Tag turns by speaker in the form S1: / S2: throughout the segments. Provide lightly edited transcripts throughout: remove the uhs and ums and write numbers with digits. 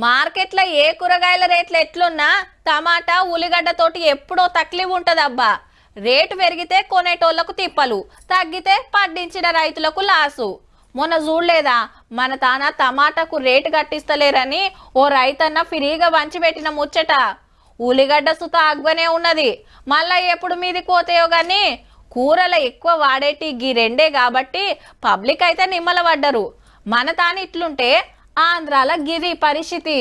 S1: మార్కెట్లో ఏ కూరగాయల రేట్లు ఎట్లున్నా టమాటా ఉల్లిగడ్డ తోటి ఎప్పుడో తక్లీఫ్ ఉంటదబ్బా. రేటు పెరిగితే కొనేటోళ్లకు తిప్పలు, తగ్గితే పండించిన రైతులకు లాసు. మొన్న చూడలేదా మన తాన టమాటాకు రేటు కట్టిస్తలేరని ఓ రైతన్న ఫ్రీగా వంచిపెట్టిన ముచ్చట. ఉల్లిగడ్డ సుత అగ్వనే ఉన్నది, మళ్ళా ఎప్పుడు మీది కోతయో గాని కూరల ఎక్కువ వాడేటి గీ రెండే కాబట్టి పబ్లిక్ అయితే నిమ్మల పడ్డరు. మన తాను ఇట్లుంటే ఆంధ్రాల గిది పరిస్థితి.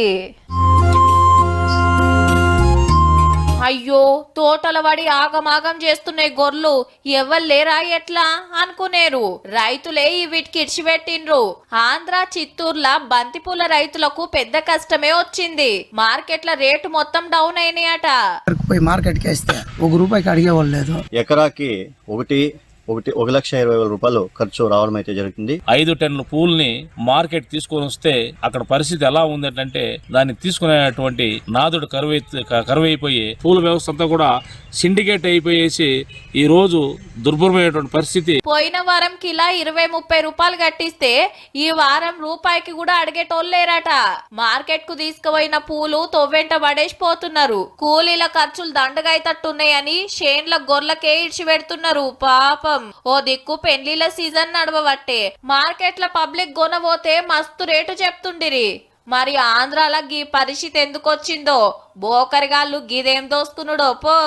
S1: అయ్యో తోటల వడి ఆగమాగం చేస్తున్నాయి గొర్రెలు, ఎవ్వరు లేరా ఎట్లా అనుకునేరు. రైతులే ఈ వీటికి ఇడిచిపెట్టిండ్రు. ఆంధ్ర చిత్తూరుల బంతిపూల రైతులకు పెద్ద కష్టమే వచ్చింది. మార్కెట్ల రేటు మొత్తం డౌన్ అయినాయట.
S2: మార్కెట్ కి వేస్తే ₹1 అడిగేవాళ్ళు లేదు.
S3: ఎకరాకి 1,20,000 రూపాయలు ఖర్చు రావడం అయితే జరుగుతుంది.
S4: 5 టన్నుల పూల్ని మార్కెట్ తీసుకొని వస్తే అక్కడ పరిస్థితి ఎలా ఉందంటే దాన్ని తీసుకునేటువంటి నాదుడు కరువైపోయి పూల వ్యవస్థ అంతా కూడా సిండికేట్ అయిపోయేసి ఈ రోజు దుర్భరమైనటువంటి పరిస్థితి.
S1: పోయిన వారం కిలా 20-30 రూపాయలు కట్టిస్తే ఈ వారం రూపాయికి కూడా అడిగేటోళ్ళేరట. మార్కెట్ కు తీసుకుపోయిన పూలు తొవ్వెంట పడేసిపోతున్నారు. కూలీల ఖర్చులు దండగైతట్టున్నాయని షేన్ల గొర్రెలకే ఇడిచి పెడుతున్నారు. పాపం ఓ దిక్కు పెళ్లిల సీజన్ నడవబట్టే మార్కెట్ల పబ్లిక్ కొనబోతే మస్తు రేటు చెప్తుండిరి. మరి ఆంధ్రాల గీ పరిస్థితి ఎందుకు వచ్చిందో, బోకరిగాళ్ళు గిదేం దోసుకునుడో పో.